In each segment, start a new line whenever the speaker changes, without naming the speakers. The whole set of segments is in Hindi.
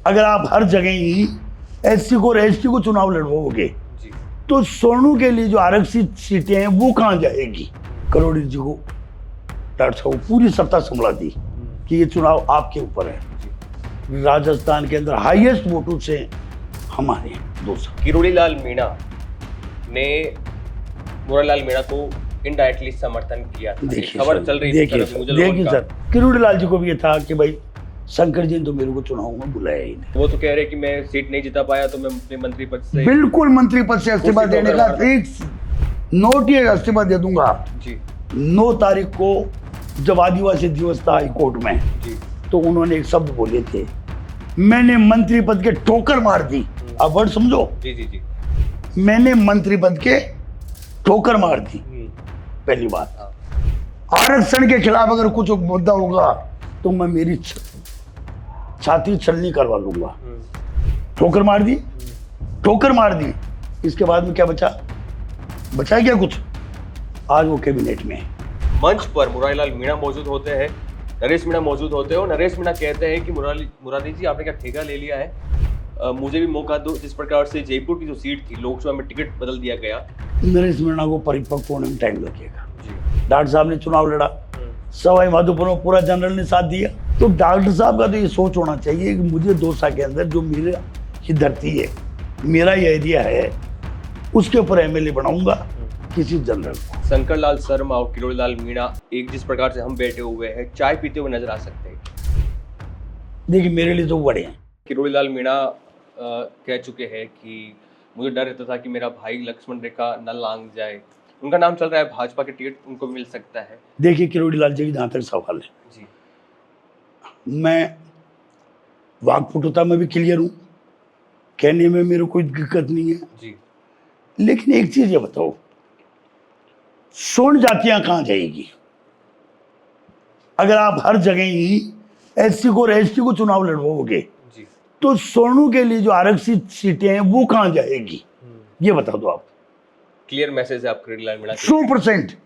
अगर आप हर जगह ही एससी को और एसटी को चुनाव लड़वाओगे तो सोनू के लिए जो आरक्षित सीटें हैं वो कहाँ जाएगी। करोड़ी जी को डॉक्टर साहब पूरी सत्ता संभला दी कि ये चुनाव आपके ऊपर है। राजस्थान के अंदर हाईएस्ट वोटों से हमारे 200।
किरोड़ी लाल मीणा ने मुरारीलाल मीणा को इनडायरेक्टली समर्थन किया था। खबर चल रही थी।
देखिए सर, किरोड़ी लाल जी को भी ये था कि भाई शंकर जी ने तो मेरे को चुनाव में बुलाया ही नहीं।
वो तो कह रहे कि मैं सीट नहीं जिता पाया तो मैं अपने मंत्री पद से,
बिल्कुल मंत्री पद से इस्तीफा देने का एक नोट ही इस्तीफा दे दूंगा
जी।
9 तारीख को जब आदिवासी दिवस था हाई कोर्ट में
जी,
तो उन्होंने एक शब्द बोले थे, मैंने मंत्री पद के ठोकर मार दी। आप वर्ड समझो।
जी जी जी,
मैंने मंत्री पद के ठोकर मार दी। पहली बात, आरक्षण के खिलाफ अगर कुछ मुद्दा होगा तो मैं मेरी छाती छलनी करवा लूंगा। ठोकर मार दी, ठोकर मार दी। इसके बाद में क्या बचा? बचा क्या कुछ? आज वो कैबिनेट में है।
मंच पर मुरारीलाल मीणा मौजूद होते हैं, नरेश मीणा मौजूद होते हैं और नरेश मीणा कहते हैं कि मुरारी जी आपने क्या ठेका ले लिया है, मुझे भी मौका दो। जिस प्रकार से जयपुर की जो सीट थी लोकसभा में टिकट बदल दिया गया।
नरेश मीणा को परिपक्व होने में टाइम लगेगा। डॉक्टर साहब ने चुनाव लड़ा, सवाई माधोपुर में पूरा जनरल ने साथ दिया। तो डॉक्टर साहब का तो ये सोच होना चाहिए कि मुझे 2 साल के अंदर जो मेरा ही धरती है, मेरा ये एरिया है, उसके ऊपर एमएलए बनाऊंगा किसी जनरल को।
शंकर लाल शर्मा और किरोड़ी लाल मीणा एक जिस प्रकार से हम बैठे हुए हैं चाय पीते हुए नजर आ सकते हैं।
देखिए मेरे लिए तो बड़े हैं।
किरोड़ी लाल मीणा कह चुके हैं कि मुझे डर रहता था कि मेरा भाई लक्ष्मण रेखा न लांग जाए। उनका नाम चल रहा है, भाजपा के टिकट उनको भी मिल सकता है।
देखिए किरोड़ी लाल जी की जहाँ तक सवाल है
जी,
मैं वाकपटुता में भी क्लियर हूँ, कहने में मेरे कोई दिक्कत नहीं है
जी।
लेकिन एक चीज ये बताओ, स्वर्ण जातियां कहाँ जाएगी? अगर आप हर जगह ही एससी को और एसटी को चुनाव लड़वाओगे
जी,
तो सोनू के लिए जो आरक्षित सीटें हैं वो कहाँ जाएगी? ये बता दो आप।
क्लियर मैसेज है आप किरोड़ी लाल मीणा
100%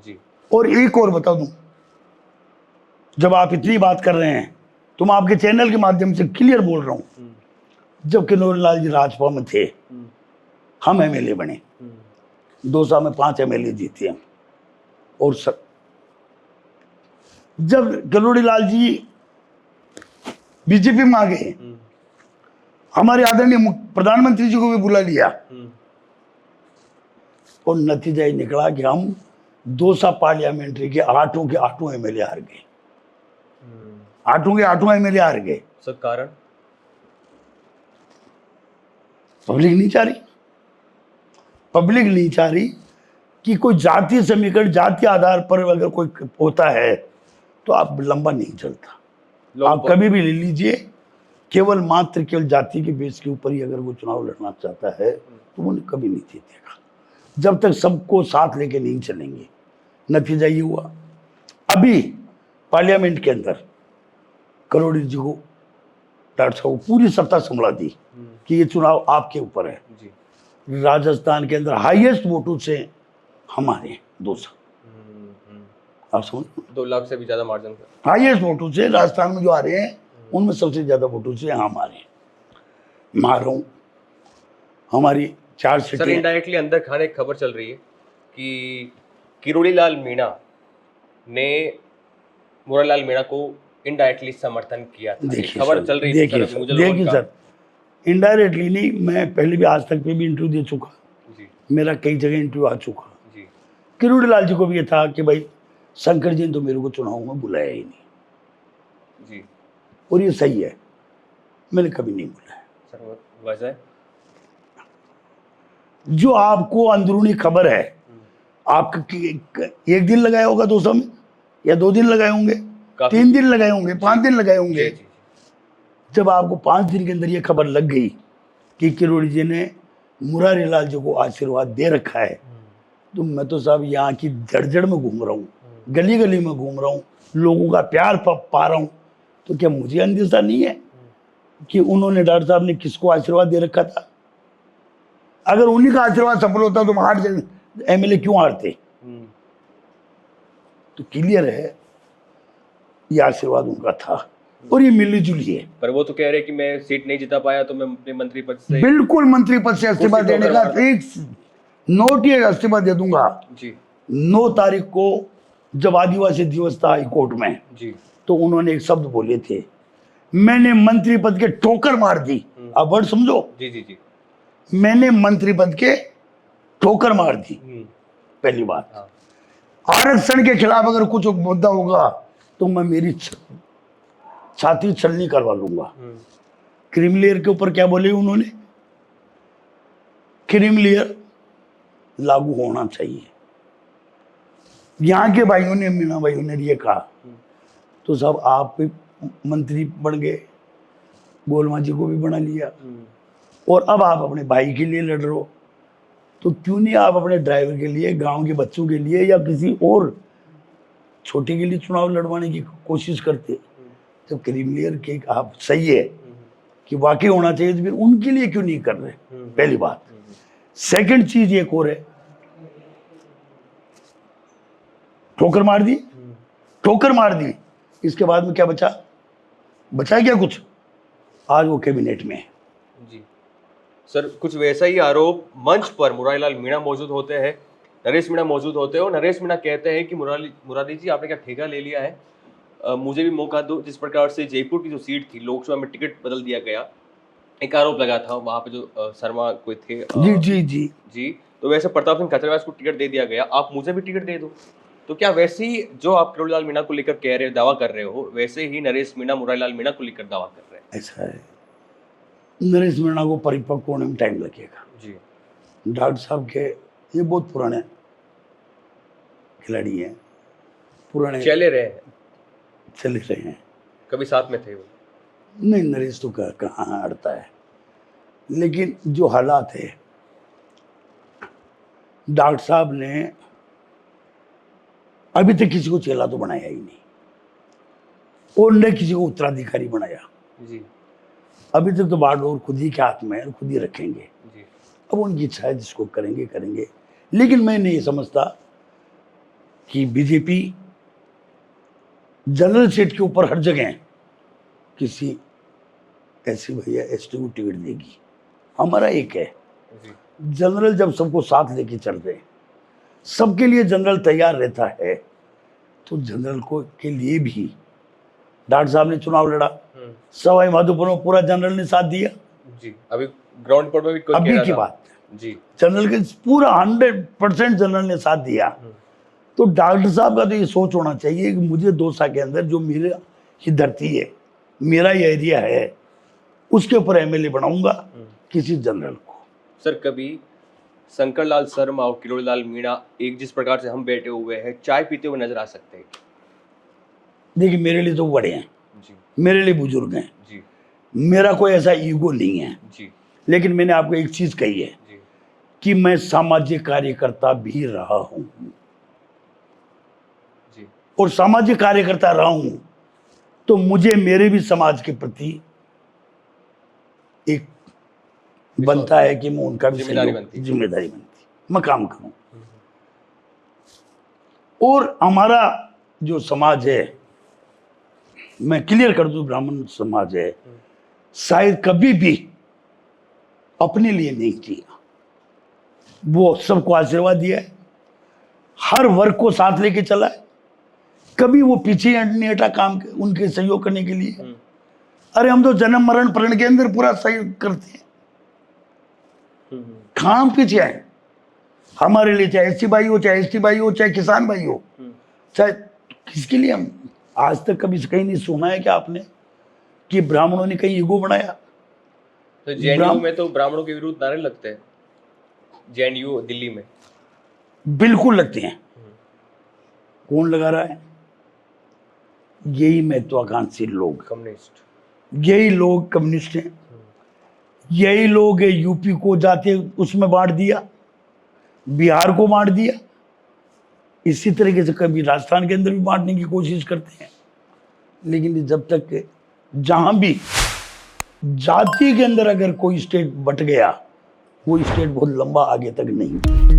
जी।
और एक और बता दूं, जब आप इतनी बात कर रहे हैं तो मैं आपके चैनल के माध्यम से क्लियर बोल रहा हूं, जब किरोड़ी लाल जी राजपा में थे हम एमएलए बने, 2 साल में 5 एमएलए जीते हैं। और जब किरोड़ी लाल जी बीजेपी में आ गए, हमारे आदरणीय प्रधानमंत्री जी को भी बुला लिया और नतीजा ये निकला कि हम 2 साल पार्लियामेंट्री के 8 एमएलए हार गए। 8 एमएलए हार गए।
सब कारण
पब्लिक नहीं चाह रही। पब्लिक नहीं चाह रही कि कोई जातीय समीकरण, जातीय आधार पर अगर कोई होता है तो आप लंबा नहीं चलता। आप कभी भी ले लीजिए, केवल जाति के बेस के ऊपर ही अगर वो चुनाव लड़ना चाहता है तो वो कभी नहीं जीतेगा जब तक सबको साथ लेके नहीं चलेंगे। नतीजा ये हुआ, अभी पार्लियामेंट के अंदर करोड़ी जी को डॉक्टर साहब पूरी सत्ता संभला दी कि ये चुनाव आपके ऊपर है जी। राजस्थान के अंदर हाईएस्ट वोटों से हमारे 200। आप समझ,
2 लाख से भी ज्यादा मार्जिन
हाईएस्ट वोटों से राजस्थान में जो आ रहे हैं उनमें सबसे ज्यादा वोटों से हम आ रहे हैं। मारो हमारी 4 सीटें।
सर इनडायरेक्टली अंदर खाने की खबर चल रही है कि किरोड़ी लाल मीणा ने मुरारीलाल मीणा को इनडायरेक्टली समर्थन किया था। खबर चल रही थी।
देखिए सर, इनडायरेक्टली नहीं, मैं पहले भी आज तक पे भी इंटरव्यू दे चुका जी। मेरा कई जगह इंटरव्यू आ चुका जी। किरोड़ी लाल जी को भी ये था कि भाई शंकर जी ने तो मेरे को चुनाव में बुलाया ही नहीं
जी,
और ये सही है, मैंने कभी नहीं बुलाया।
सर वजह
जो आपको अंदरूनी खबर है, आप एक दिन लगाया होगा 200 में, या 2 दिन लगाए होंगे, 3 दिन लगाए होंगे, 5 दिन लगाए होंगे। जब आपको 5 दिन के अंदर ये खबर लग गई कि किरोड़ी जी ने मुरारीलाल जी को आशीर्वाद दे रखा है, तो मैं तो साहब यहाँ की जड़ में घूम रहा हूँ, गली गली में घूम रहा हूँ, लोगों का प्यार पा रहा हूँ। तो क्या मुझे अंदेशा नहीं है कि उन्होंने, डॉक्टर साहब ने किसको आशीर्वाद दे रखा था? अगर उन्हीं का आशीर्वाद सफल होता तो 8 एमएलए क्यों हारते? तो क्लियर है ये आशीर्वाद उनका था। और ये मिली जुली है।
पर वो तो कह रहे हैं कि मैं सीट नहीं जिता पाया तो मैं अपने मंत्री पद से
बिल्कुल मंत्री पद से इस्तीफा
कुर्सी
देने
ठोकर
का एक नोट ही इस्तीफा दे दूंगा।
जी
9 तारीख को जब आदिवासी दिवस था हाई कोर्ट में,
जी
तो उन्होंने एक शब्द बोले थे, मैंने मंत्री पद के ठोकर मार दी। अब वर्ड समझो,
जी जी जी
मैंने मंत्री पद के ठोकर मार दी। पहली बात,
हाँ
आरक्षण के खिलाफ अगर कुछ मुद्दा होगा तो मैं मेरी छाती छलनी करवा लूंगा। क्रीम लेयर के ऊपर क्या बोले उन्होंने, क्रीम लेयर लागू होना चाहिए। यहाँ के भाइयों ने, मीणा भाइयों ने ये कहा, तो साहब आप भी मंत्री बन गए, गोलमा जी को भी बना लिया, और अब आप अपने भाई के लिए लड़ रहे हो, तो क्यों नहीं आप अपने ड्राइवर के लिए, गांव के बच्चों के लिए या किसी और छोटे के लिए चुनाव लड़वाने की कोशिश करते। जब क्रीम लेयर के आप सही है कि वाकई होना चाहिए, तो फिर उनके लिए क्यों नहीं कर रहे? पहली बात। सेकंड चीज एक और है, ठोकर मार दी, ठोकर मार दी, इसके बाद में क्या बचा? बचा क्या कुछ? आज वो कैबिनेट में है।
जी सर, कुछ वैसा ही आरोप मंच पर मुरारीलाल मीणा मौजूद होते हैं, नरेश मीणा मौजूद होते हैं, और नरेश मीणा कहते हैं कि मुरारी जी आपने क्या ठेका ले लिया है, मुझे भी मौका दो। जिस प्रकार से जयपुर की जो सीट थी, लोकसभा में टिकट बदल दिया गया, एक आरोप लगा था वहाँ पे जो शर्मा कोई थे
जी जी जी
जी, तो वैसे प्रताप सिंह खतरवास को टिकट दे दिया गया, आप मुझे भी टिकट दे दो। तो क्या वैसे ही जो आप किरोड़ीलाल मीणा को लेकर कह रहे, दावा कर रहे हो, वैसे ही नरेश मीणा मुरारीलाल मीणा को लेकर दावा कर रहे हैं?
ऐसा है, नरेश मीणा को परिपक्व होने में टाइम लगेगा
जी।
डॉक्टर साहब के, ये बहुत पुराने खिलाड़ी हैं, पुराने
चले रहे हैं,
चले रहे हैं,
कभी साथ में थे वो।
नहीं नरेश तो कहाँ अड़ता है, लेकिन जो हालात है, डॉक्टर साहब ने अभी तक किसी को चेला तो बनाया ही नहीं, और न किसी को उत्तराधिकारी बनाया
जी।
अभी तक। तो बागडोर खुद ही के हाथ में है, खुद ही रखेंगे।
जी।
अब उनकी इच्छा है, जिसको करेंगे करेंगे, लेकिन मैं नहीं समझता कि बीजेपी जनरल सीट के ऊपर हर जगह किसी ऐसी भैया एसटी को टिकट देगी। हमारा एक है जनरल, जब सबको साथ लेके चल रहे, सबके लिए जनरल तैयार रहता है, तो जनरल को के लिए भी डॉक्टर साहब ने चुनाव लड़ा, सवाई माधोपुर में पूरा जनरल ने साथ दिया।
जी, अभी ग्राउंड पर भी कोई
अभी की बात
जी,
जनरल के पूरा 100% जनरल ने साथ दिया। तो डॉक्टर साहब का तो ये सोच होना चाहिए कि मुझे 2 साल के अंदर जो मेरा ही धरती है, मेरा ये एरिया है, उसके ऊपर एमएलए बनाऊंगा किसी जनरल को।
सर, कभी शंकर लाल शर्मा और किरोड़ीलाल मीणा एक जिस प्रकार से हम बैठे हुए हैं, चाय पीते हुए नजर आ सकते हैं?
देखिए, मेरे लिए तो बड़े हैं
जी,
मेरे लिए बुजुर्ग हैं
जी,
मेरा कोई ऐसा ईगो नहीं है
जी,
लेकिन मैंने आपको एक चीज कही है
जी,
कि मैं सामाजिक कार्यकर्ता भी रहा हूं,
जी,
और सामाजिक कार्यकर्ता रहा हूं, तो मुझे मेरे भी समाज के प्रति एक बनता है कि मैं उनका भी
जिम्मेदारी
जिम्मेदारी बनती, मैं काम करूं। और हमारा जो समाज है, मैं क्लियर कर दूं, ब्राह्मण समाज है, शायद कभी भी अपने लिए नहीं जिया, वो सबको आशीर्वाद दिया है, हर वर्ग को साथ लेके चला है, कभी वो पीछे नहीं हटा काम के उनके सहयोग करने के लिए। अरे हम तो जन्म मरण प्रण के अंदर पूरा सहयोग करते हैं, काम पीछे है हमारे लिए, चाहे एससी भाई हो, चाहे एसटी भाई हो, चाहे किसान भाई हो, चाहे किसके लिए। हम आज तक कभी कहीं नहीं सुना है क्या आपने कि ब्राह्मणों ने कहीं ईगो बनाया?
तो जेएनयू में तो ब्राह्मणों के विरुद्ध नारे लगते हैं, जेएनयू दिल्ली में
बिल्कुल लगते हैं। कौन लगा रहा है? यही महत्वाकांक्षी लोग,
कम्युनिस्ट,
यही लोग कम्युनिस्ट हैं, यही लोग यूपी को जाते उसमें बांट दिया, बिहार को बांट दिया, इसी तरीके से कभी राजस्थान के अंदर भी बांटने की कोशिश करते हैं। लेकिन जब तक जहां भी जाति के अंदर अगर कोई स्टेट बट गया, वो स्टेट बहुत लंबा आगे तक नहीं